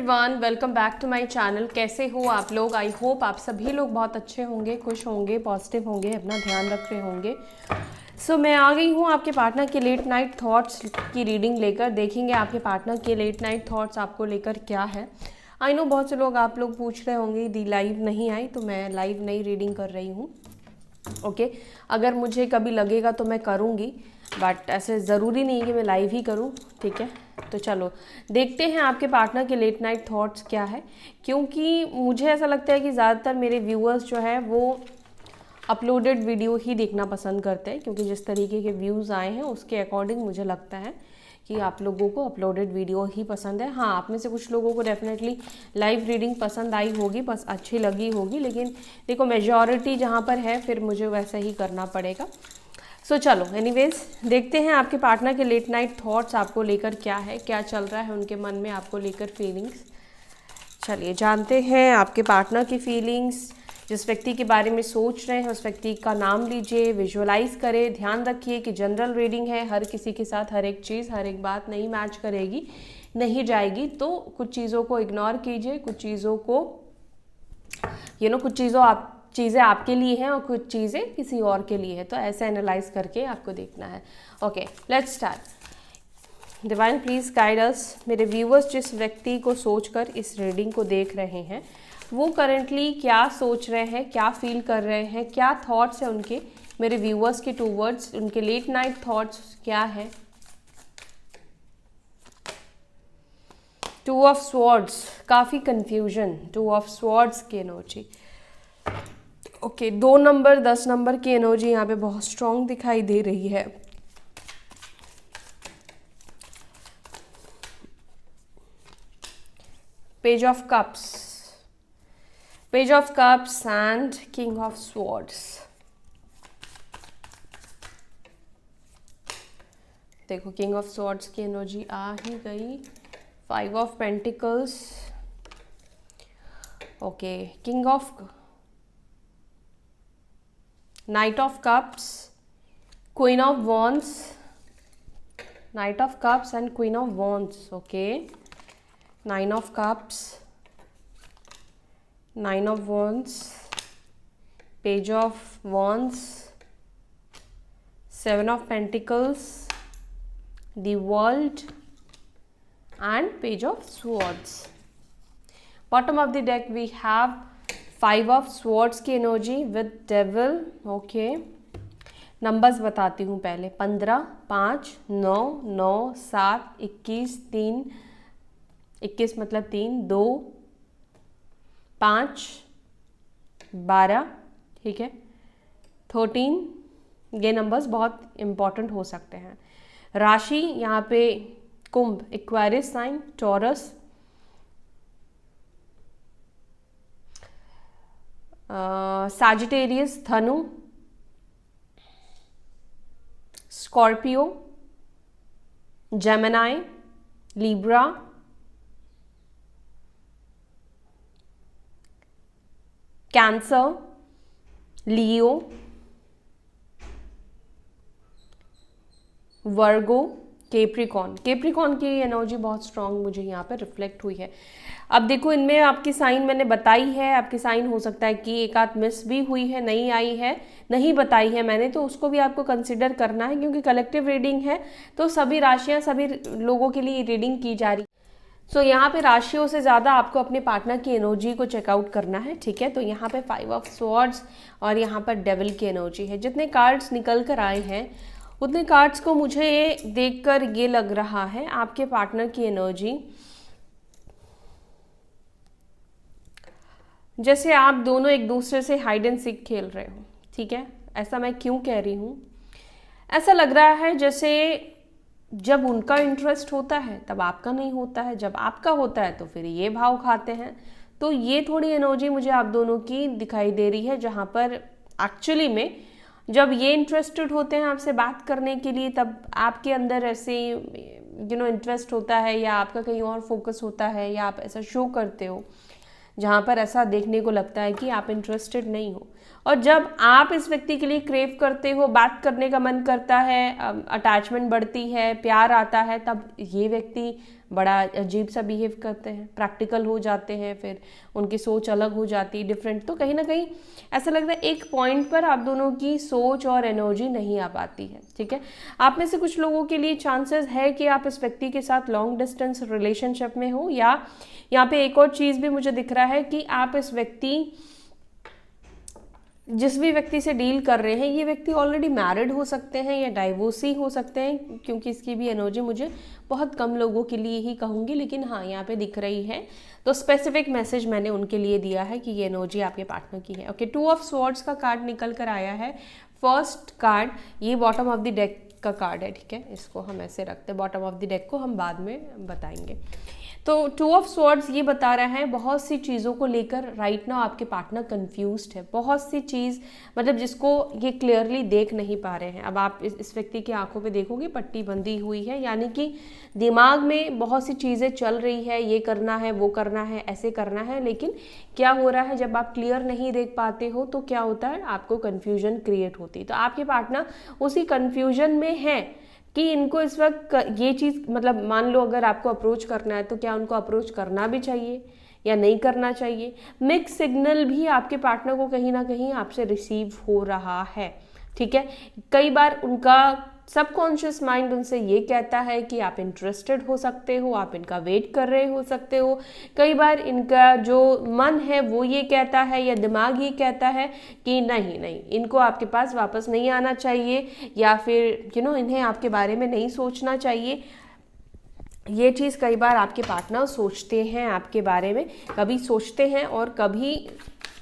Everyone, welcome back to my channel. कैसे हो आप लोग? आई होप आप सभी लोग बहुत अच्छे होंगे, खुश होंगे, पॉजिटिव होंगे, अपना ध्यान रख रहे होंगे। सो मैं आ गई हूँ आपके पार्टनर के लेट नाइट थॉट्स की रीडिंग लेकर। देखेंगे आपके पार्टनर के लेट नाइट थॉट्स आपको लेकर क्या है। आई नो बहुत से लोग आप लोग पूछ रहे होंगे दी लाइव नहीं आई, तो मैं लाइव नई रीडिंग कर रही हूँ। ओके अगर मुझे कभी लगेगा तो मैं करूँगी, बट ऐसे ज़रूरी नहीं कि मैं लाइव ही करूँ। ठीक है, तो चलो देखते हैं आपके पार्टनर के लेट नाइट थॉट्स क्या है। क्योंकि मुझे ऐसा लगता है कि ज़्यादातर मेरे व्यूअर्स जो है वो अपलोडेड वीडियो ही देखना पसंद करते हैं, क्योंकि जिस तरीके के व्यूज़ आए हैं उसके अकॉर्डिंग मुझे लगता है कि आप लोगों को अपलोडेड वीडियो ही पसंद है। हाँ, आप में से कुछ लोगों को डेफिनेटली लाइव रीडिंग पसंद आई होगी, बस अच्छी लगी होगी, लेकिन देखो मेजॉरिटी जहाँ पर है फिर मुझे वैसा ही करना पड़ेगा। सो चलो एनीवेज देखते हैं आपके पार्टनर के लेट नाइट थॉट्स आपको लेकर क्या है, क्या चल रहा है उनके मन में आपको लेकर फीलिंग्स। चलिए जानते हैं आपके पार्टनर की फीलिंग्स। जिस व्यक्ति के बारे में सोच रहे हैं उस व्यक्ति का नाम लीजिए, विजुअलाइज करें। ध्यान रखिए कि जनरल रीडिंग है, हर किसी के साथ हर एक चीज़ हर एक बात नहीं मैच करेगी, नहीं जाएगी, तो कुछ चीज़ों को इग्नोर कीजिए, कुछ चीज़ों को कुछ चीज़ें आपके लिए हैं और कुछ चीज़ें किसी और के लिए है, तो ऐसे एनालाइज करके आपको देखना है। Okay let's start. Divine please guide us. मेरे व्यूअर्स जिस व्यक्ति को सोचकर इस रीडिंग को देख रहे हैं वो करेंटली क्या सोच रहे हैं, क्या फील कर रहे हैं, क्या थॉट्स है उनके, मेरे व्यूअर्स के टूवर्ड्स उनके लेट नाइट थॉट्स क्या है। टू ऑफ स्वॉर्ड्स, काफ़ी कंफ्यूजन, टू ऑफ स्वॉर्ड्स की एनर्जी। ओके 2 नंबर 10 नंबर की एनर्जी यहाँ पे बहुत स्ट्रॉन्ग दिखाई दे रही है। Page of cups, page of cups and king of swords. देखो किंग ऑफ स्वॉर्ड्स की एनर्जी आ ही गई। 5 of pentacles, okay king of Knight of Cups, Queen of Wands, Knight of Cups and Queen of Wands. Okay, 9 of Cups, 9 of Wands, Page of Wands, 7 of Pentacles, the World and Page of Swords. Bottom of the deck we have 5 of swords की energy with devil. Okay numbers बताती हूँ पहले। 15, 5, 9, 9, 7, 21, 3, 21 मतलब 3, 2, 5, 12, ठीक है 13। ये numbers बहुत important हो सकते हैं। राशि यहाँ पे कुंभ, एक्वेरियस साइन, टॉरस, सैजिटेरियस धनु, स्कॉर्पियो, जेमिनाई, लिब्रा, कैंसर, लियो, वर्गो, कैप्रिकॉर्न। कैप्रिकॉर्न की एनर्जी बहुत स्ट्रांग मुझे यहाँ पे रिफ्लेक्ट हुई है। अब देखो इनमें आपकी साइन मैंने बताई है, आपकी साइन हो सकता है कि एक आध मिस भी हुई है, नहीं आई है, नहीं बताई है मैंने, तो उसको भी आपको कंसिडर करना है, क्योंकि कलेक्टिव रीडिंग है तो सभी राशियां सभी लोगों के लिए रीडिंग की जा रही। सो यहाँ पे राशियों से ज़्यादा आपको अपने पार्टनर की एनर्जी को चेकआउट करना है। ठीक है, तो यहाँ पे 5 ऑफ स्वॉर्ड्स और यहाँ पर डेविल की एनर्जी है। जितने कार्ड्स निकल कर आए हैं उतने कार्ड्स को मुझे देखकर ये लग रहा है आपके पार्टनर की एनर्जी जैसे आप दोनों एक दूसरे से हाइड एंड सीक खेल रहे हो। ठीक है, ऐसा मैं क्यों कह रही हूँ, ऐसा लग रहा है जैसे जब उनका इंटरेस्ट होता है तब आपका नहीं होता है, जब आपका होता है तो फिर ये भाव खाते हैं। तो ये थोड़ी एनर्जी मुझे आप दोनों की दिखाई दे रही है, जहाँ पर एक्चुअली में जब ये इंटरेस्टेड होते हैं आपसे बात करने के लिए तब आपके अंदर ऐसे इंटरेस्ट होता है, या आपका कहीं और फोकस होता है, या आप ऐसा शो करते हो जहाँ पर ऐसा देखने को लगता है कि आप इंटरेस्टेड नहीं हो। और जब आप इस व्यक्ति के लिए क्रेव करते हो, बात करने का मन करता है, अटैचमेंट बढ़ती है, प्यार आता है, तब ये व्यक्ति बड़ा अजीब सा बिहेव करते हैं, प्रैक्टिकल हो जाते हैं, फिर उनकी सोच अलग हो जाती है, डिफरेंट। तो कहीं ना कहीं ऐसा लगता है एक पॉइंट पर आप दोनों की सोच और एनर्जी नहीं आ पाती है, ठीक है। आप में से कुछ लोगों के लिए चांसेस है कि आप इस व्यक्ति के साथ लॉन्ग डिस्टेंस रिलेशनशिप में हो, या यहाँ पे एक और चीज़ भी मुझे दिख रहा है कि आप इस व्यक्ति, जिस भी व्यक्ति से डील कर रहे हैं, ये व्यक्ति ऑलरेडी मैरिड हो सकते हैं या डाइवोर्सी हो सकते हैं, क्योंकि इसकी भी एनर्जी मुझे बहुत कम लोगों के लिए ही कहूँगी, लेकिन हाँ यहाँ पे दिख रही है। तो स्पेसिफिक मैसेज मैंने उनके लिए दिया है कि ये एनर्जी आपके पार्टनर की है। ओके, 2 ऑफ स्वॉर्ड्स का कार्ड निकल कर आया है। फर्स्ट कार्ड ये बॉटम ऑफ द डेक का कार्ड है, ठीक है, इसको हम ऐसे रखते हैं, बॉटम ऑफ द डेक को हम बाद में बताएंगे। तो 2 ऑफ स्वॉर्ड्स ये बता रहा है बहुत सी चीज़ों को लेकर राइट नाउ आपके पार्टनर कंफ्यूज्ड है, बहुत सी चीज़ मतलब जिसको ये क्लियरली देख नहीं पा रहे हैं। अब आप इस व्यक्ति की आंखों पे देखोगे पट्टी बंधी हुई है, यानी कि दिमाग में बहुत सी चीज़ें चल रही है, ये करना है, वो करना है, ऐसे करना है, लेकिन क्या हो रहा है जब आप क्लियर नहीं देख पाते हो तो क्या होता है, आपको कन्फ्यूजन क्रिएट होती है। तो आपके पार्टनर उसी कन्फ्यूजन में है कि इनको इस वक्त ये चीज़, मतलब मान लो अगर आपको अप्रोच करना है तो क्या उनको अप्रोच करना भी चाहिए या नहीं करना चाहिए। मिक्स सिग्नल भी आपके पार्टनर को कहीं ना कहीं आपसे रिसीव हो रहा है, ठीक है। कई बार उनका सबकॉन्शियस माइंड उनसे ये कहता है कि आप इंटरेस्टेड हो सकते हो, आप इनका वेट कर रहे हो सकते हो। कई बार इनका जो मन है वो ये कहता है या दिमाग ये कहता है कि नहीं नहीं, इनको आपके पास वापस नहीं आना चाहिए, या फिर इन्हें आपके बारे में नहीं सोचना चाहिए। ये चीज़ कई बार आपके पार्टनर सोचते हैं आपके बारे में, कभी सोचते हैं और कभी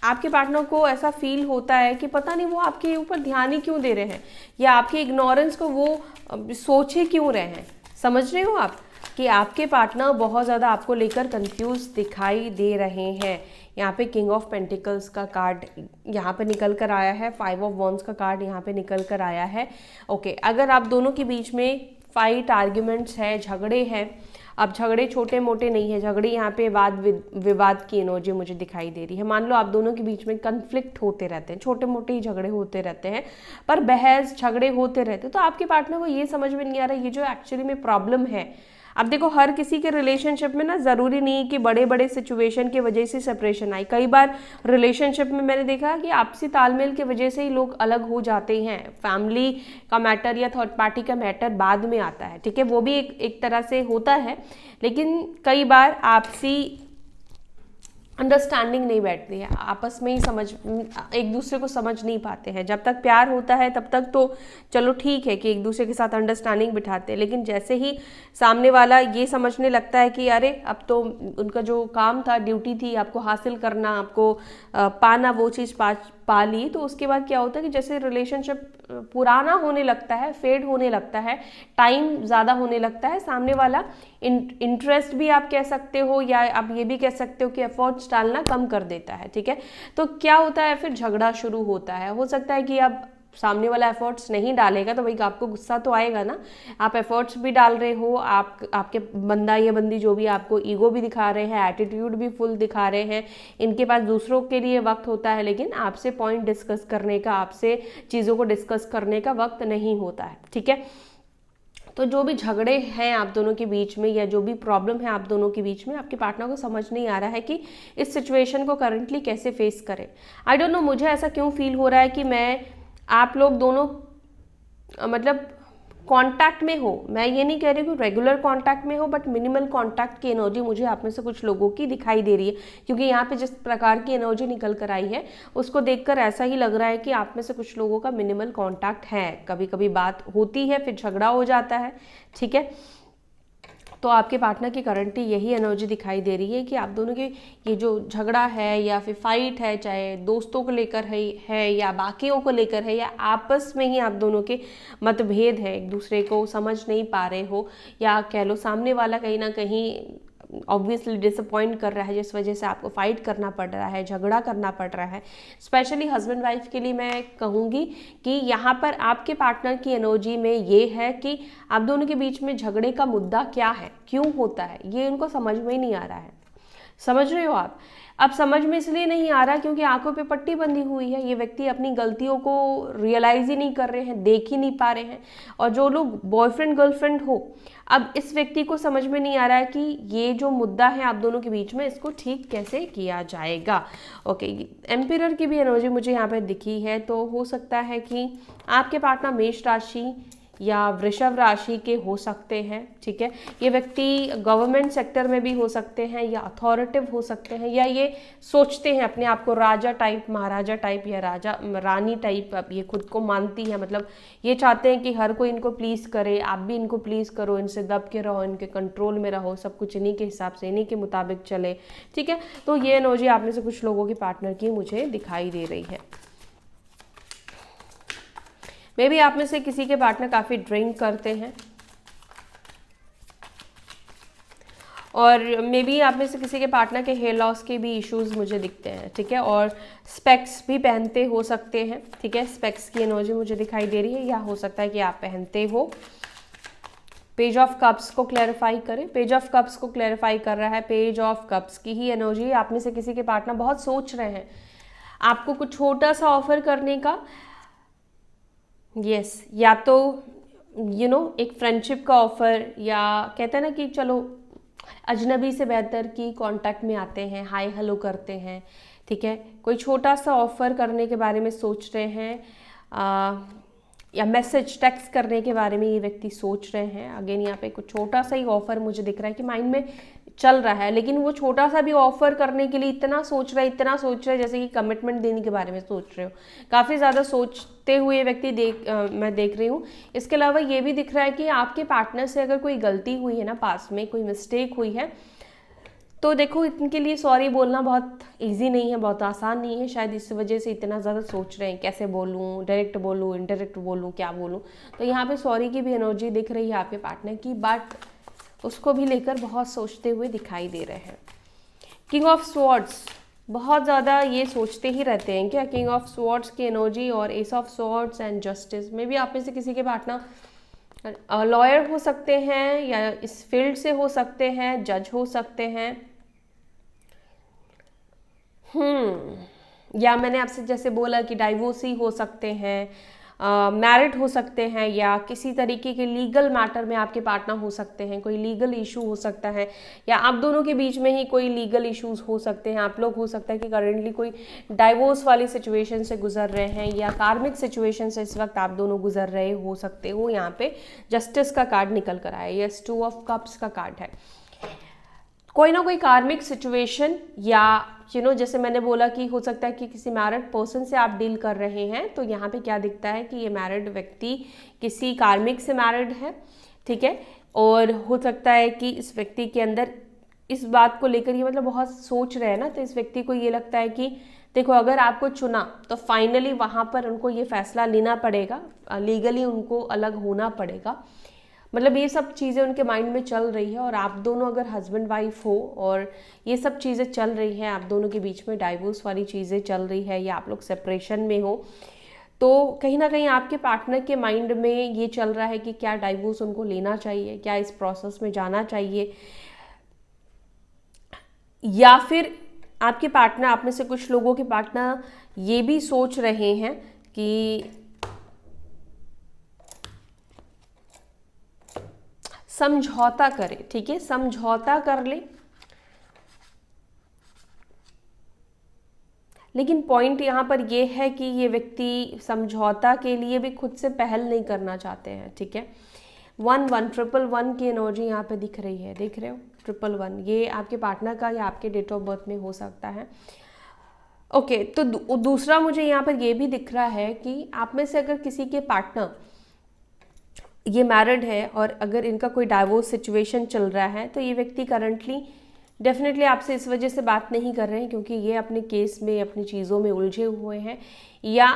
आपके पार्टनर को ऐसा फील होता है कि पता नहीं वो आपके ऊपर ध्यान ही क्यों दे रहे हैं, या आपके इग्नोरेंस को वो सोचे क्यों रहे हैं। समझ रहे हो आप कि आपके पार्टनर बहुत ज़्यादा आपको लेकर कंफ्यूज दिखाई दे रहे हैं। यहाँ पे किंग ऑफ पेंटिकल्स का कार्ड यहाँ पे निकल कर आया है, 5 ऑफ वॉन्ड्स का कार्ड यहाँ पे निकल कर आया है। ओके, अगर आप दोनों के बीच में फाइट, आर्ग्यूमेंट्स है, झगड़े हैं, अब झगड़े छोटे मोटे नहीं है, झगड़े यहाँ पे वाद विवाद की एनर्जी मुझे दिखाई दे रही है। मान लो आप दोनों के बीच में कन्फ्लिक्ट होते रहते हैं, छोटे मोटे ही झगड़े होते रहते हैं, पर बहस झगड़े होते रहते हैं, तो आपके पार्टनर को ये समझ में नहीं आ रहा ये जो एक्चुअली में प्रॉब्लम है। अब देखो, हर किसी के रिलेशनशिप में ना ज़रूरी नहीं कि बड़े बड़े सिचुएशन की वजह से सेपरेशन आई। कई बार रिलेशनशिप में मैंने देखा कि आपसी तालमेल की वजह से ही लोग अलग हो जाते हैं। फैमिली का मैटर या थर्ड पार्टी का मैटर बाद में आता है, ठीक है, वो भी एक तरह से होता है, लेकिन कई बार आपसी अंडरस्टैंडिंग नहीं बैठती है, आपस में ही एक दूसरे को समझ नहीं पाते हैं। जब तक प्यार होता है तब तक तो चलो ठीक है कि एक दूसरे के साथ अंडरस्टैंडिंग बिठाते हैं, लेकिन जैसे ही सामने वाला ये समझने लगता है कि अरे अब तो उनका जो काम था, ड्यूटी थी आपको हासिल करना, आपको पाना, वो चीज़ पा ली, तो उसके बाद क्या होता है कि जैसे रिलेशनशिप पुराना होने लगता है, फेड होने लगता है, टाइम ज़्यादा होने लगता है, सामने वाला इंटरेस्ट भी आप कह सकते हो, या आप ये भी कह सकते हो कि एफर्ट्स डालना कम कर देता है, ठीक है। तो क्या होता है, फिर झगड़ा शुरू होता है। हो सकता है कि अब सामने वाला एफर्ट्स नहीं डालेगा तो भाई आपको गुस्सा तो आएगा ना, आप एफर्ट्स भी डाल रहे हो, आपके बंदा या बंदी जो भी आपको ईगो भी दिखा रहे हैं, एटीट्यूड भी फुल दिखा रहे हैं, इनके पास दूसरों के लिए वक्त होता है, लेकिन आपसे पॉइंट डिस्कस करने का, आपसे चीज़ों को डिस्कस करने का वक्त नहीं होता है, ठीक है। तो जो भी झगड़े हैं आप दोनों के बीच में, या जो भी प्रॉब्लम है आप दोनों के बीच में, आपके पार्टनर को समझ नहीं आ रहा है कि इस सिचुएशन को करंटली कैसे फेस करें। आई डोंट नो, मुझे ऐसा क्यों फील हो रहा है कि आप लोग दोनों मतलब कांटेक्ट में हो। मैं ये नहीं कह रही कि रेगुलर कांटेक्ट में हो, बट मिनिमल कांटेक्ट की एनर्जी मुझे आप में से कुछ लोगों की दिखाई दे रही है, क्योंकि यहाँ पे जिस प्रकार की एनर्जी निकल कर आई है उसको देखकर ऐसा ही लग रहा है कि आप में से कुछ लोगों का मिनिमल कांटेक्ट है। कभी कभी बात होती है, फिर झगड़ा हो जाता है, ठीक है। तो आपके पार्टनर की करंटली यही एनर्जी दिखाई दे रही है कि आप दोनों के ये जो झगड़ा है या फिर फाइट है, चाहे दोस्तों को लेकर है या बाकियों को लेकर है, या आपस में ही आप दोनों के मतभेद है, एक दूसरे को समझ नहीं पा रहे हो, या कह लो सामने वाला कहीं ना कहीं ऑब्वियसली डिसअपॉइंट कर रहा है, जिस वजह से आपको फाइट करना पड़ रहा है, झगड़ा करना पड़ रहा है। स्पेशली हस्बैंड वाइफ के लिए मैं कहूँगी कि यहाँ पर आपके पार्टनर की एनर्जी में ये है कि आप दोनों के बीच में झगड़े का मुद्दा क्या है, क्यों होता है, ये उनको समझ में ही नहीं आ रहा है। समझ रहे हो आप? अब समझ में इसलिए नहीं आ रहा क्योंकि आंखों पे पट्टी बंधी हुई है, ये व्यक्ति अपनी गलतियों को रियलाइज ही नहीं कर रहे हैं, देख ही नहीं पा रहे हैं। और जो लोग बॉयफ्रेंड गर्लफ्रेंड हो, अब इस व्यक्ति को समझ में नहीं आ रहा है कि ये जो मुद्दा है आप दोनों के बीच में, इसको ठीक कैसे किया जाएगा। ओके, एम्पिरर की भी एनर्जी मुझे यहाँ पे दिखी है, तो हो सकता है कि आपके पार्टनर मेष राशि या वृषभ राशि के हो सकते हैं, ठीक है। ये व्यक्ति गवर्नमेंट सेक्टर में भी हो सकते हैं या अथॉरिटिव हो सकते हैं, या ये सोचते हैं अपने आप को राजा टाइप, महाराजा टाइप या राजा रानी टाइप, अब ये खुद को मानती है, मतलब ये चाहते हैं कि हर कोई इनको प्लीज़ करे, आप भी इनको प्लीज़ करो, इनसे दब के रहो, इनके कंट्रोल में रहो, सब कुछ इन्हीं के हिसाब से, इन्हीं के मुताबिक चले, ठीक है। तो ये एनर्जी आप में से कुछ लोगों की पार्टनर की मुझे दिखाई दे रही है। मे बी आप में से किसी के पार्टनर काफ़ी ड्रिंक करते हैं, और मे बी आप में से किसी के पार्टनर के हेयर लॉस के भी इश्यूज मुझे दिखते हैं, ठीक है। और स्पेक्स भी पहनते हो सकते हैं, ठीक है। स्पेक्स की एनर्जी मुझे दिखाई दे रही है, या हो सकता है कि आप पहनते हो। पेज ऑफ कप्स को क्लैरिफाई करें। पेज ऑफ कप्स को क्लैरिफाई कर रहा है, पेज ऑफ कप्स की ही एनर्जी। आप में से किसी के पार्टनर बहुत सोच रहे हैं आपको कुछ छोटा सा ऑफर करने का, यस या तो एक फ्रेंडशिप का ऑफर, या कहते हैं ना कि चलो अजनबी से बेहतर कि कांटेक्ट में आते हैं, हाय हेलो करते हैं, ठीक है। कोई छोटा सा ऑफर करने के बारे में सोच रहे हैं, या मैसेज टेक्स्ट करने के बारे में ये व्यक्ति सोच रहे हैं। अगेन यहाँ पे कुछ छोटा सा ही ऑफर मुझे दिख रहा है कि माइंड में चल रहा है, लेकिन वो छोटा सा भी ऑफर करने के लिए इतना सोच रहा है जैसे कि कमिटमेंट देने के बारे में सोच रहे हो। काफ़ी ज़्यादा सोचते हुए व्यक्ति मैं देख रही हूँ। इसके अलावा ये भी दिख रहा है कि आपके पार्टनर से अगर कोई गलती हुई है ना, पास में कोई मिस्टेक हुई है, तो देखो इनके लिए सॉरी बोलना बहुत इजी नहीं है, बहुत आसान नहीं है। शायद इस वजह से इतना ज़्यादा सोच रहे हैं कैसे बोलूँ, डायरेक्ट बोलूँ, इनडायरेक्ट बोलूँ, क्या बोलूँ। तो यहाँ पे सॉरी की भी एनर्जी दिख रही है आपके पार्टनर की, बट उसको भी लेकर बहुत सोचते हुए दिखाई दे रहे हैं। किंग ऑफ स्वॉर्ड्स, बहुत ज़्यादा ये सोचते ही रहते हैं क्या? किंग ऑफ स्वॉर्ड्स की एनर्जी और S of swords and justice में भी आप में से किसी के पार्टनर लॉयर हो सकते हैं, या इस फील्ड से हो सकते हैं, जज हो सकते हैं, या मैंने आपसे जैसे बोला कि डाइवोर्सी हो सकते हैं, मैरिड हो सकते हैं, या किसी तरीके के लीगल मैटर में आपके पार्टनर हो सकते हैं, कोई लीगल इशू हो सकता है, या आप दोनों के बीच में ही कोई लीगल इश्यूज हो सकते हैं। आप लोग हो सकता है कि करेंटली कोई डाइवोर्स वाली सिचुएशन से गुजर रहे हैं, या कार्मिक सिचुएशन से इस वक्त आप दोनों गुजर रहे हो सकते हो। यहाँ पे जस्टिस का कार्ड निकल कर आया, यस 2 ऑफ कप्स का कार्ड है। कोई ना कोई कार्मिक सिचुएशन, या जैसे मैंने बोला कि हो सकता है कि किसी मैरिड पर्सन से आप डील कर रहे हैं, तो यहाँ पे क्या दिखता है कि ये मैरिड व्यक्ति किसी कार्मिक से मैरिड है, ठीक है। और हो सकता है कि इस व्यक्ति के अंदर इस बात को लेकर ये मतलब बहुत सोच रहे हैं ना, तो इस व्यक्ति को ये लगता है कि देखो अगर आपको चुना तो फाइनली वहाँ पर उनको ये फैसला लेना पड़ेगा, लीगली उनको अलग होना पड़ेगा। मतलब ये सब चीज़ें उनके माइंड में चल रही है, और आप दोनों अगर हस्बैंड वाइफ हो और ये सब चीज़ें चल रही हैं, आप दोनों के बीच में डाइवोर्स वाली चीज़ें चल रही है, या आप लोग सेपरेशन में हो, तो कहीं ना कहीं आपके पार्टनर के माइंड में ये चल रहा है कि क्या डाइवोर्स उनको लेना चाहिए, क्या इस प्रोसेस में जाना चाहिए, या फिर आपके पार्टनर, आप में से कुछ लोगों के पार्टनर ये भी सोच रहे हैं कि समझौता करे, ठीक है, समझौता कर ले। लेकिन पॉइंट यहाँ पर ये है कि ये व्यक्ति समझौता के लिए भी खुद से पहल नहीं करना चाहते हैं, ठीक है। 111 की एनर्जी यहाँ पे दिख रही है, देख रहे हो 111, ये आपके पार्टनर का या आपके डेट ऑफ बर्थ में हो सकता है। ओके, तो दूसरा मुझे यहाँ पर ये भी दिख रहा है कि आप में से अगर किसी के पार्टनर ये मैरिड है और अगर इनका कोई डाइवोर्स सिचुएशन चल रहा है, तो ये व्यक्ति करंटली डेफिनेटली आपसे इस वजह से बात नहीं कर रहे हैं क्योंकि ये अपने केस में, अपनी चीज़ों में उलझे हुए हैं, या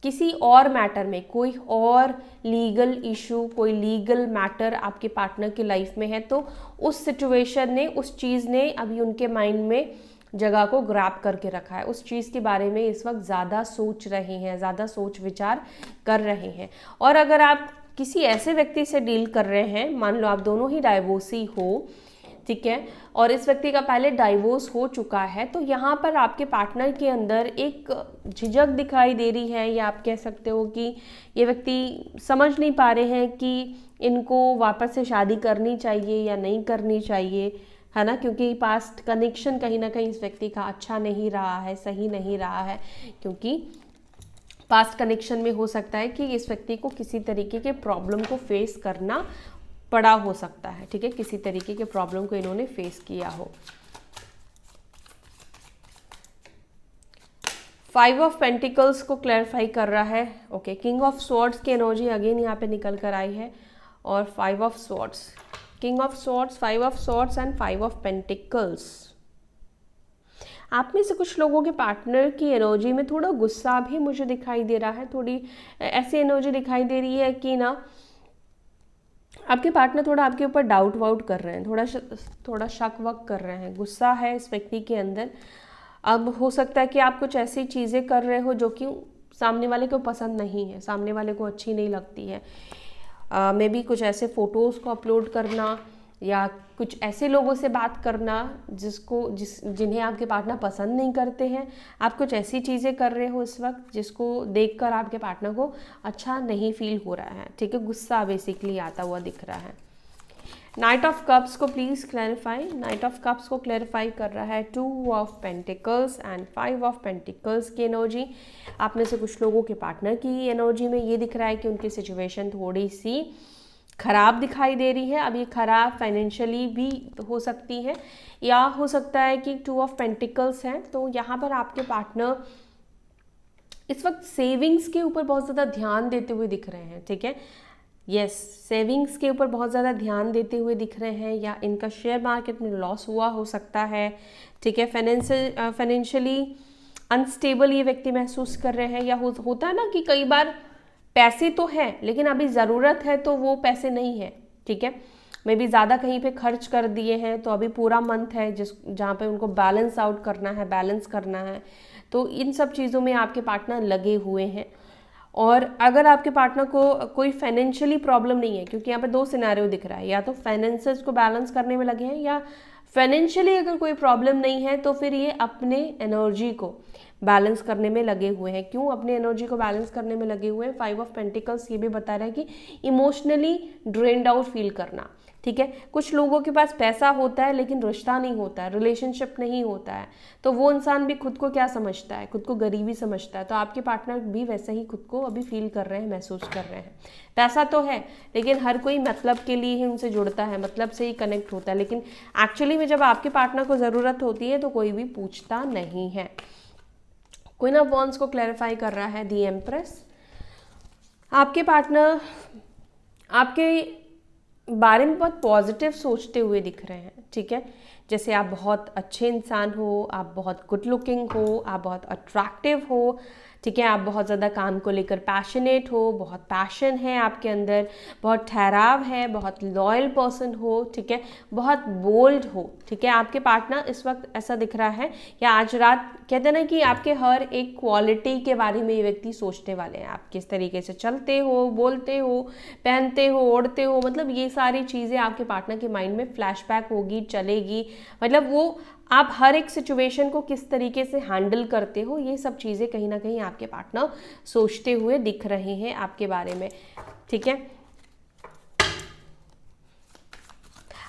किसी और मैटर में, कोई और लीगल इशू, कोई लीगल मैटर आपके पार्टनर की लाइफ में है, तो उस सिचुएशन ने, उस चीज़ ने अभी उनके माइंड में जगह को ग्रैब करके रखा है। उस चीज़ के बारे में इस वक्त ज़्यादा सोच रहे हैं, ज़्यादा सोच विचार कर रहे हैं। और अगर आप किसी ऐसे व्यक्ति से डील कर रहे हैं, मान लो आप दोनों ही डाइवोर्सी हो, ठीक है, और इस व्यक्ति का पहले डाइवोर्स हो चुका है, तो यहाँ पर आपके पार्टनर के अंदर एक झिझक दिखाई दे रही है, या आप कह सकते हो कि ये व्यक्ति समझ नहीं पा रहे हैं कि इनको वापस से शादी करनी चाहिए या नहीं करनी चाहिए, है ना, क्योंकि पास्ट कनेक्शन कहीं ना कहीं इस व्यक्ति का अच्छा नहीं रहा है, सही नहीं रहा है, क्योंकि पास्ट कनेक्शन में हो सकता है कि इस व्यक्ति को किसी तरीके के प्रॉब्लम को फेस करना पड़ा हो सकता है, ठीक है, किसी तरीके के प्रॉब्लम को इन्होंने फेस किया हो। 5 ऑफ पेंटिकल्स को क्लैरिफाई कर रहा है। ओके, किंग ऑफ स्वॉर्ड्स की एनर्जी अगेन यहाँ पे निकल कर आई है, और 5 of swords, king of swords, 5 of swords and 5 of pentacles. आप में से कुछ लोगों के पार्टनर की एनर्जी में थोड़ा गुस्सा भी मुझे दिखाई दे रहा है, थोड़ी ऐसी एनर्जी दिखाई दे रही है कि ना आपके पार्टनर थोड़ा आपके ऊपर डाउट वाउट कर रहे हैं, थोड़ा शक वक कर रहे हैं, गुस्सा है इस व्यक्ति के अंदर। अब हो सकता है कि आप कुछ ऐसी चीज़ें कर रहे हो जो कि सामने वाले को पसंद नहीं है, सामने वाले को अच्छी नहीं लगती है। मे बी कुछ ऐसे फ़ोटोज़ को अपलोड करना, या कुछ ऐसे लोगों से बात करना जिन्हें आपके पार्टनर पसंद नहीं करते हैं। आप कुछ ऐसी चीज़ें कर रहे हो इस वक्त जिसको देखकर आपके पार्टनर को अच्छा नहीं फील हो रहा है, ठीक है, गुस्सा बेसिकली आता हुआ दिख रहा है। नाइट ऑफ कप्स को please clarify. Night of cups को क्लैरिफाई कर रहा है 2 of pentacles and 5 of pentacles की एनर्जी। आप में से कुछ लोगों के पार्टनर की एनर्जी में ये दिख रहा है कि उनकी सिचुएशन थोड़ी सी खराब दिखाई दे रही है। अब ये खराब फाइनेंशियली भी हो सकती है, या हो सकता है कि 2 ऑफ पेंटिकल्स हैं, तो यहाँ पर आपके पार्टनर इस वक्त सेविंग्स के ऊपर बहुत ज़्यादा ध्यान देते हुए दिख रहे हैं, ठीक है, यस, सेविंग्स के ऊपर बहुत ज़्यादा ध्यान देते हुए दिख रहे हैं, या इनका शेयर मार्केट में लॉस हुआ हो सकता है, ठीक है, फाइनेंशियली अनस्टेबल ये व्यक्ति महसूस कर रहे हैं, या होता है ना कि कई बार पैसे तो हैं लेकिन अभी ज़रूरत है तो वो पैसे नहीं है, ठीक है, मे बी ज़्यादा कहीं पे खर्च कर दिए हैं, तो अभी पूरा मंथ है जहाँ पे उनको बैलेंस आउट करना है, बैलेंस करना है, तो इन सब चीज़ों में आपके पार्टनर लगे हुए हैं। और अगर आपके पार्टनर को कोई फाइनेंशियली प्रॉब्लम नहीं है, क्योंकि यहाँ पे 2 सिनेरियो दिख रहा है, या तो फाइनेंसेस को बैलेंस करने में लगे हैं, या फाइनेंशियली अगर कोई प्रॉब्लम नहीं है तो फिर ये अपने एनर्जी को बैलेंस करने में लगे हुए हैं। क्यों अपने एनर्जी को बैलेंस करने में लगे हुए हैं? 5 ऑफ पेंटिकल्स ये भी बता रहा है कि इमोशनली ड्रेन्ड आउट फील करना, ठीक है। कुछ लोगों के पास पैसा होता है लेकिन रिश्ता नहीं होता है, रिलेशनशिप नहीं होता है, तो वो इंसान भी खुद को क्या समझता है, खुद को गरीबी समझता है। तो आपके पार्टनर भी वैसे ही खुद को अभी फील कर रहे हैं, महसूस कर रहे हैं। पैसा तो है लेकिन हर कोई मतलब के लिए ही उनसे जुड़ता है, मतलब से ही कनेक्ट होता है, लेकिन एक्चुअली में जब आपके पार्टनर को ज़रूरत होती है तो कोई भी पूछता नहीं है। क्वीन ऑफ वॉन्ड्स को क्लैरिफाई कर रहा है दी एम्प्रेस। आपके पार्टनर आपके बारे में बहुत पॉजिटिव सोचते हुए दिख रहे हैं, ठीक है, जैसे आप बहुत अच्छे इंसान हो, आप बहुत गुड लुकिंग हो, आप बहुत अट्रैक्टिव हो, ठीक है, आप बहुत ज़्यादा काम को लेकर पैशनेट हो, बहुत पैशन है आपके अंदर, बहुत ठहराव है, बहुत लॉयल पर्सन हो, ठीक है, बहुत बोल्ड हो, ठीक है। आपके पार्टनर इस वक्त ऐसा दिख रहा है, या आज रात कहते हैं ना कि आपके हर एक क्वालिटी के बारे में ये व्यक्ति सोचने वाले हैं। आप किस तरीके से चलते हो, बोलते हो, पहनते हो, ओढ़ते हो, मतलब ये सारी चीज़ें आपके पार्टनर के माइंड में फ्लैशबैक होगी, चलेगी, मतलब वो आप हर एक सिचुएशन को किस तरीके से हैंडल करते हो, ये सब चीज़ें कहीं ना कहीं आपके पार्टनर सोचते हुए दिख रहे हैं आपके बारे में, ठीक है।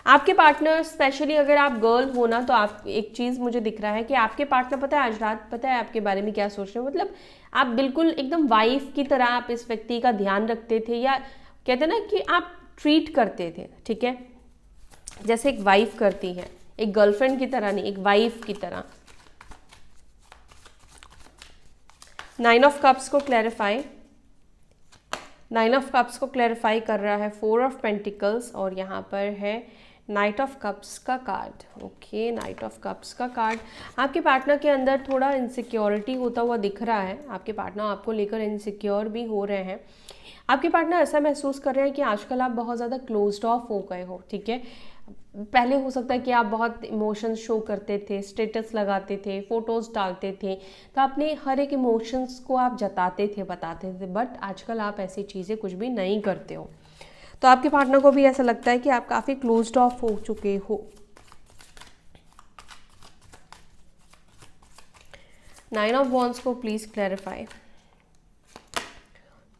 आपके पार्टनर स्पेशली अगर आप गर्ल हो ना, तो आप एक चीज़ मुझे दिख रहा है कि आपके पार्टनर पता है आज रात पता है आपके बारे में क्या सोच रहे हो, मतलब आप बिल्कुल एकदम वाइफ की तरह आप इस व्यक्ति का ध्यान रखते थे, या कहते ना कि आप ट्रीट करते थे, ठीक है, जैसे एक वाइफ करती है, एक गर्लफ्रेंड की तरह नहीं, एक वाइफ की तरह। 9 ऑफ कप्स को क्लैरिफाई, 9 ऑफ कप्स को क्लैरिफाई कर रहा है 4 ऑफ पेंटिकल्स, और यहाँ पर है नाइट ऑफ कप्स का card. Okay, night of cups का कार्ड। आपके पार्टनर के अंदर थोड़ा इनसिक्योरिटी होता हुआ दिख रहा है, आपके पार्टनर आपको लेकर इनसिक्योर भी हो रहे हैं। आपके पार्टनर ऐसा महसूस कर रहे हैं कि आजकल आप बहुत ज़्यादा क्लोज्ड ऑफ हो गए हो, ठीक है। पहले हो सकता है कि आप बहुत इमोशंस शो करते थे, स्टेटस लगाते थे, फोटोज़ डालते थे, तो अपने हर एक इमोशंस को आप जताते थे, बताते थे, बट आजकल आप ऐसी चीज़ें कुछ भी नहीं करते हो। तो आपके पार्टनर को भी ऐसा लगता है कि आप काफ़ी क्लोज्ड ऑफ हो चुके हो, नाइन ऑफ वॉन्ड्स को please clarify.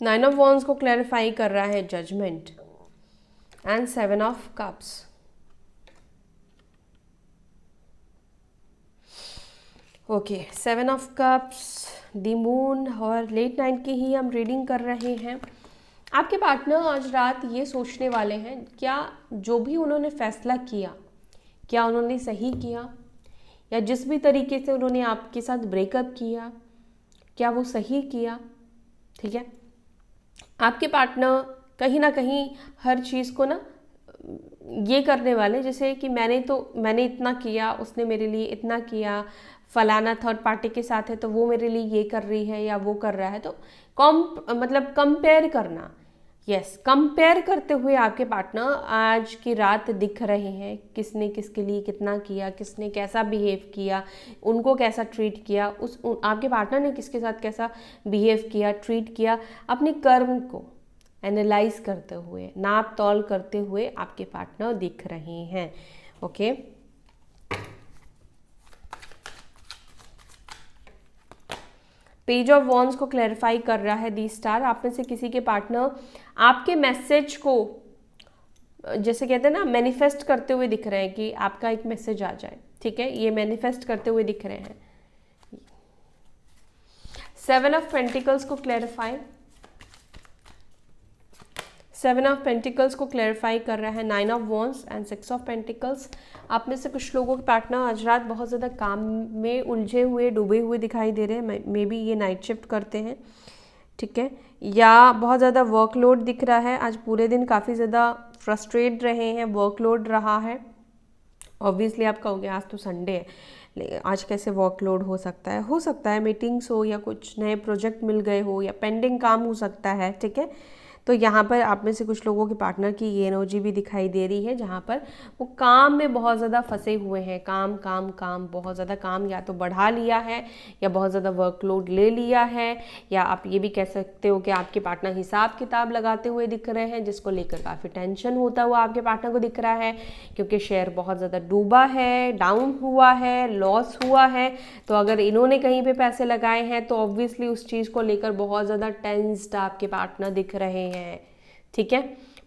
Nine of wands को क्लैरिफाई कर रहा है judgement and seven of cups. Okay, seven of cups, the moon, और लेट नाइट की ही हम रीडिंग कर रहे हैं। आपके पार्टनर आज रात ये सोचने वाले हैं, क्या जो भी उन्होंने फैसला किया, क्या उन्होंने सही किया, या जिस भी तरीके से उन्होंने आपके साथ ब्रेकअप किया, क्या वो सही किया। ठीक है, आपके पार्टनर कहीं ना कहीं हर चीज़ को ना ये करने वाले, जैसे कि मैंने इतना किया, उसने मेरे लिए इतना किया, फलाना थर्ड पार्टी के साथ है तो वो मेरे लिए ये कर रही है या वो कर रहा है, तो मतलब कंपेयर करना। यस, कंपेयर करते हुए आपके पार्टनर आज की रात दिख रहे हैं, किसने किसके लिए कितना किया, किसने कैसा बिहेव किया, उनको कैसा ट्रीट किया, आपके पार्टनर ने किसके साथ कैसा बिहेव किया, ट्रीट किया। अपने कर्म को एनालाइज करते हुए, नाप तौल करते हुए आपके पार्टनर दिख रहे हैं। ओके, पेज ऑफ वॉन्ड्स को क्लैरिफाई कर रहा है दी स्टार। आप में से किसी के पार्टनर आपके मैसेज को, जैसे कहते हैं ना, मैनिफेस्ट करते हुए दिख रहे हैं कि आपका एक मैसेज आ जाए। ठीक है, ये मैनिफेस्ट करते हुए दिख रहे हैं। सेवन ऑफ पेंटिकल्स को क्लैरिफाई, सेवन ऑफ पेंटिकल्स को क्लैरिफाई कर रहा है nine of wands and six of pentacles. आप में से कुछ लोगों के पार्टनर आज रात बहुत ज़्यादा काम में उलझे हुए, डूबे हुए दिखाई दे रहे हैं। मे बी ये नाइट शिफ्ट करते हैं, ठीक है, या बहुत ज़्यादा वर्कलोड दिख रहा है। आज पूरे दिन काफ़ी ज़्यादा फ्रस्ट्रेट रहे हैं, वर्कलोड रहा है। ऑब्वियसली आप कहोगे आज तो संडे है, आज कैसे वर्कलोड हो सकता है मीटिंग्स हो या कुछ नए प्रोजेक्ट मिल गए हो या पेंडिंग काम हो सकता है। ठीक है, तो यहाँ पर आप में से कुछ लोगों के पार्टनर की ये एनर्जी भी दिखाई दे रही है, जहाँ पर वो काम में बहुत ज़्यादा फंसे हुए हैं। काम काम काम, बहुत ज़्यादा काम या तो बढ़ा लिया है या बहुत ज़्यादा वर्कलोड ले लिया है, या आप ये भी कह सकते हो कि आपके पार्टनर हिसाब किताब लगाते हुए दिख रहे हैं, जिसको लेकर काफ़ी टेंशन होता हुआ आपके पार्टनर को दिख रहा है, क्योंकि शेयर बहुत ज़्यादा डूबा है, डाउन हुआ है, लॉस हुआ है। तो अगर इन्होंने कहीं पे पैसे लगाए हैं तो ऑब्वियसली उस चीज़ को लेकर बहुत ज़्यादा टेंस्ड आपके पार्टनर दिख रहे हैं। ठीक है,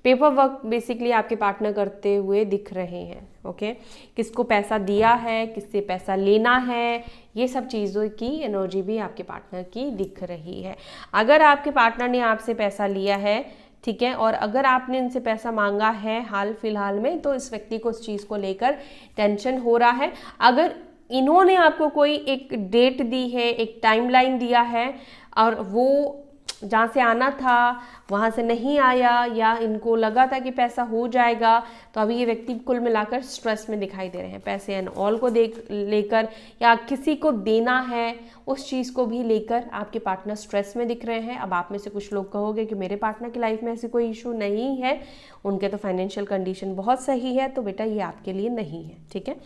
पेपर वर्क बेसिकली आपके पार्टनर करते हुए दिख रहे हैं। ओके, किसको पैसा दिया है, किससे पैसा लेना है, ये सब चीज़ों की एनर्जी भी आपके पार्टनर की दिख रही है। अगर आपके पार्टनर ने आपसे पैसा लिया है, ठीक है, और अगर आपने इनसे पैसा मांगा है हाल फिलहाल में, तो इस व्यक्ति को उस चीज़ को लेकर टेंशन हो रहा है। अगर इन्होंने आपको कोई एक डेट दी है, एक टाइमलाइन दिया है, और वो जहाँ से आना था वहाँ से नहीं आया, या इनको लगा था कि पैसा हो जाएगा, तो अभी ये व्यक्ति कुल मिलाकर स्ट्रेस में दिखाई दे रहे हैं। पैसे एंड ऑल को लेकर, या किसी को देना है उस चीज़ को भी लेकर आपके पार्टनर स्ट्रेस में दिख रहे हैं। अब आप में से कुछ लोग कहोगे कि मेरे पार्टनर की लाइफ में ऐसी कोई इशू नहीं है, उनके तो फाइनेंशियल कंडीशन बहुत सही है, तो बेटा ये आपके लिए नहीं है। ठीक है,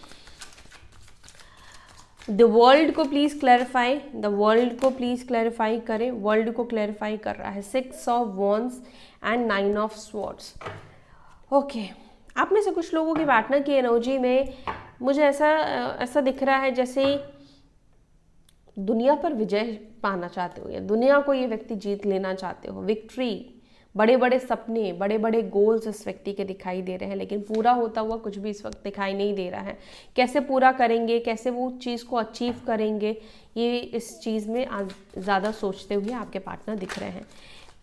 द वर्ल्ड को प्लीज क्लैरिफाई, द वर्ल्ड को प्लीज क्लैरिफाई करें। वर्ल्ड को क्लैरिफाई कर रहा है six of wands and nine of swords. Okay, आप में से कुछ लोगों की पार्टनर की एनर्जी में मुझे ऐसा दिख रहा है जैसे दुनिया पर विजय पाना चाहते हो, या दुनिया को ये व्यक्ति जीत लेना चाहते हो, विक्ट्री, बड़े बड़े सपने, बड़े बड़े गोल्स इस व्यक्ति के दिखाई दे रहे हैं, लेकिन पूरा होता हुआ कुछ भी इस वक्त दिखाई नहीं दे रहा है। कैसे पूरा करेंगे, कैसे वो चीज़ को अचीव करेंगे, ये इस चीज़ में आज ज़्यादा सोचते हुए आपके पार्टनर दिख रहे हैं।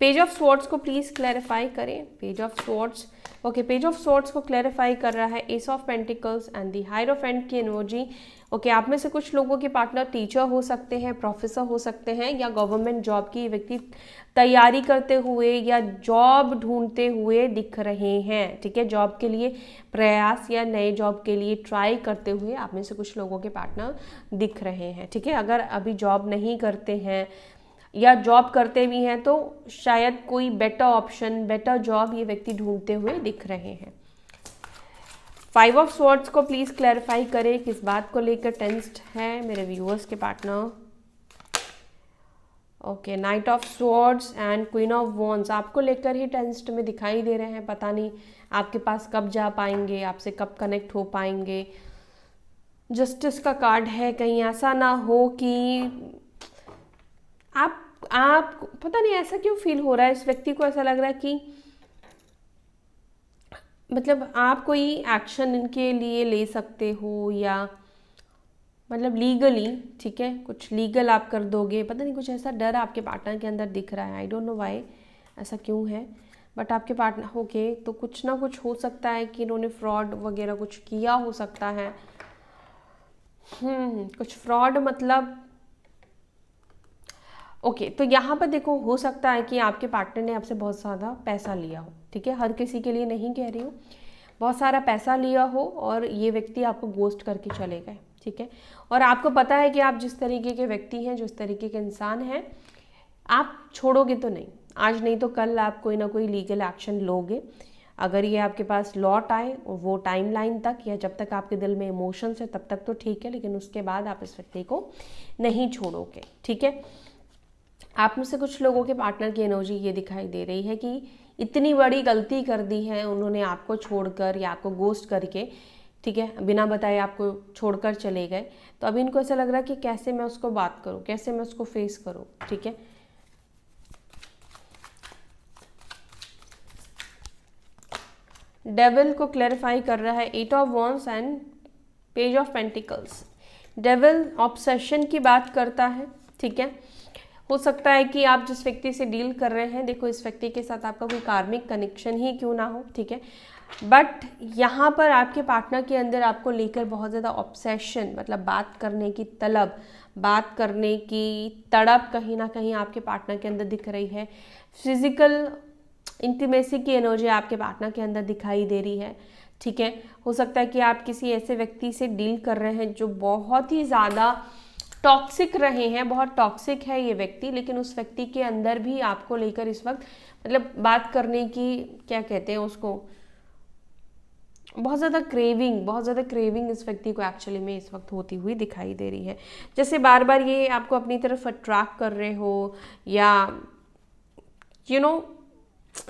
पेज ऑफ स्वॉर्ड्स को प्लीज़ क्लैरिफाई करें। Page of swords, okay, page of swords को क्लैरिफाई कर रहा है S of pentacles and the hierophant की एनर्जी। ओके, आप में से कुछ लोगों के पार्टनर टीचर हो सकते हैं, प्रोफेसर हो सकते हैं, या गवर्नमेंट जॉब की व्यक्ति तैयारी करते हुए या जॉब ढूंढते हुए दिख रहे हैं। ठीक है, जॉब के लिए प्रयास या नए जॉब के लिए ट्राई करते हुए आप में से कुछ लोगों के पार्टनर दिख रहे हैं। ठीक है, अगर अभी जॉब नहीं करते हैं या जॉब करते भी हैं तो शायद कोई बेटर ऑप्शन, बेटर जॉब ये व्यक्ति ढूंढते हुए दिख रहे हैं। फाइव ऑफ स्वॉर्ड्स को प्लीज क्लैरिफाई करें, किस बात को लेकर टेंस्ड है मेरे व्यूअर्स के partner. Okay, night of swords and queen of wands आपको लेकर ही टेंस्ड में दिखाई दे रहे हैं। पता नहीं आपके पास कब जा पाएंगे, आपसे कब कनेक्ट हो पाएंगे। जस्टिस का कार्ड है, कहीं ऐसा ना हो कि आप पता नहीं ऐसा क्यों फील हो रहा है, इस व्यक्ति को ऐसा लग रहा है कि मतलब आप कोई एक्शन इनके लिए ले सकते हो, या मतलब लीगली, ठीक है, कुछ लीगल आप कर दोगे, पता नहीं कुछ ऐसा डर आपके पार्टनर के अंदर दिख रहा है। आई डोंट नो वाई, ऐसा क्यों है, बट आपके पार्टनर ओके, तो कुछ ना कुछ हो सकता है कि इन्होंने फ्रॉड वगैरह कुछ किया हो सकता है। कुछ फ्रॉड मतलब ओके, तो यहाँ पर देखो हो सकता है कि आपके पार्टनर ने आपसे बहुत ज़्यादा पैसा लिया हो, ठीक है, हर किसी के लिए नहीं कह रही हूँ, बहुत सारा पैसा लिया हो और ये व्यक्ति आपको गोस्ट करके चले गए, ठीक है, और आपको पता है कि आप जिस तरीके के व्यक्ति हैं, जिस तरीके के इंसान हैं, आप छोड़ोगे तो नहीं, आज नहीं तो कल आप कोई ना कोई लीगल एक्शन लोगे। अगर ये आपके पास लौट आए वो टाइमलाइन तक, या जब तक आपके दिल में इमोशंस है तब तक तो ठीक है, लेकिन उसके बाद आप इस व्यक्ति को नहीं छोड़ोगे, ठीक है। आप में से कुछ लोगों के पार्टनर की एनर्जी ये दिखाई दे रही है कि इतनी बड़ी गलती कर दी है उन्होंने आपको छोड़कर या आपको गोस्ट करके, ठीक है, बिना बताए आपको छोड़कर चले गए, तो अभी इनको ऐसा लग रहा है कि कैसे मैं उसको बात करूं, कैसे मैं उसको फेस करूं, ठीक है। डेविल को क्लैरिफाई कर रहा है 8 of wands and page of pentacles. Devil obsession की बात करता है, ठीक है, हो सकता है कि आप जिस व्यक्ति से डील कर रहे हैं, देखो इस व्यक्ति के साथ आपका कोई कार्मिक कनेक्शन ही क्यों ना हो, ठीक है, बट यहाँ पर आपके पार्टनर के अंदर आपको लेकर बहुत ज़्यादा ऑब्सेशन, मतलब बात करने की तलब, बात करने की तड़प कहीं ना कहीं आपके पार्टनर के अंदर दिख रही है। फिजिकल इंटीमेसी की एनर्जी आपके पार्टनर के अंदर दिखाई दे रही है, ठीक है। हो सकता है कि आप किसी ऐसे व्यक्ति से डील कर रहे हैं जो बहुत ही ज़्यादा टॉक्सिक रहे हैं, बहुत टॉक्सिक है ये व्यक्ति, लेकिन उस व्यक्ति के अंदर भी आपको लेकर इस वक्त मतलब बात करने की, क्या कहते हैं उसको, बहुत ज़्यादा क्रेविंग इस व्यक्ति को एक्चुअली में इस वक्त होती हुई दिखाई दे रही है। जैसे बार बार ये आपको अपनी तरफ अट्रैक्ट कर रहे हो, या यू नो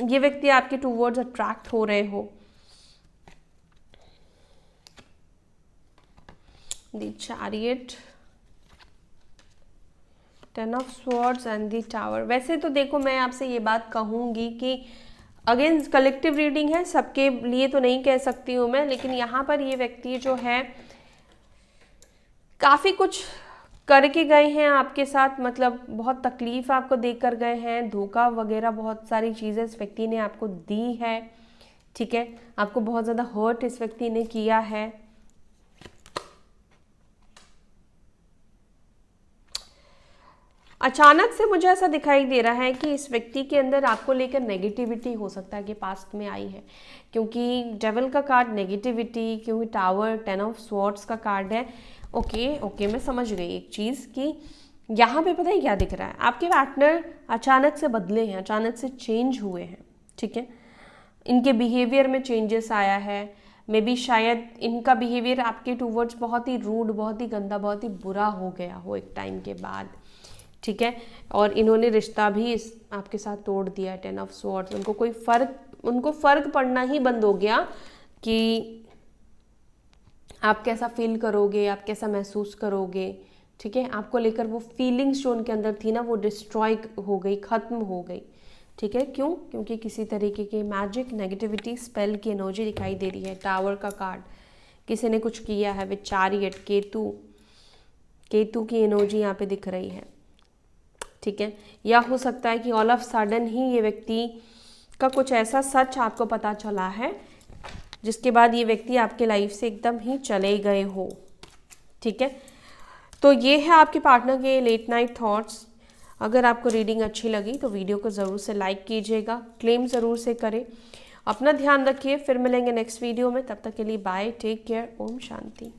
ये व्यक्ति आपके टूवर्ड्स अट्रैक्ट हो रहे हो। The chariot, 10 of swords and the tower. वैसे तो देखो मैं आपसे ये बात कहूँगी कि अगेन कलेक्टिव रीडिंग है, सबके लिए तो नहीं कह सकती हूँ मैं, लेकिन यहाँ पर ये व्यक्ति जो है काफ़ी कुछ करके गए हैं आपके साथ, मतलब बहुत तकलीफ आपको देकर गए हैं, धोखा वगैरह बहुत सारी चीज़ें इस व्यक्ति ने आपको दी है, ठीक है, आपको बहुत ज़्यादा हर्ट इस व्यक्ति ने किया है। अचानक से मुझे ऐसा दिखाई दे रहा है कि इस व्यक्ति के अंदर आपको लेकर नेगेटिविटी हो सकता है कि पास्ट में आई है, क्योंकि डेविल का कार्ड नेगेटिविटी, क्योंकि टावर 10 ऑफ स्वॉर्ड्स का कार्ड है। ओके मैं समझ गई एक चीज़ कि यहाँ पे पता है क्या दिख रहा है, आपके पार्टनर अचानक से बदले हैं, अचानक से चेंज हुए हैं, ठीक है, इनके बिहेवियर में चेंजेस आया है। मे बी शायद इनका बिहेवियर आपके टूवर्ड्स बहुत ही रूड, बहुत ही गंदा, बहुत ही बुरा हो गया हो एक टाइम के बाद, ठीक है, और इन्होंने रिश्ता भी इस आपके साथ तोड़ दिया। 10 ऑफ स्वॉर्ड्स, उनको फ़र्क पड़ना ही बंद हो गया कि आप कैसा फील करोगे, आप कैसा महसूस करोगे, ठीक है, आपको लेकर वो फीलिंग्स जो उनके अंदर थी ना वो डिस्ट्रॉय हो गई, ख़त्म हो गई, ठीक है। क्यों? क्योंकि किसी तरीके की मैजिक, नेगेटिविटी, स्पेल की एनर्जी दिखाई दे रही है। टावर का कार्ड, किसी ने कुछ किया है। विद चैरियट, केतु की एनर्जी यहाँ पे दिख रही है, ठीक है, या हो सकता है कि ऑल ऑफ सडन ही ये व्यक्ति का कुछ ऐसा सच आपको पता चला है जिसके बाद ये व्यक्ति आपके लाइफ से एकदम ही चले गए हो, ठीक है। तो ये है आपके पार्टनर के लेट नाइट थॉट्स। अगर आपको रीडिंग अच्छी लगी तो वीडियो को ज़रूर से लाइक कीजिएगा, क्लेम ज़रूर से करें, अपना ध्यान रखिए। फिर मिलेंगे नेक्स्ट वीडियो में, तब तक के लिए bye, take care, Om Shanti.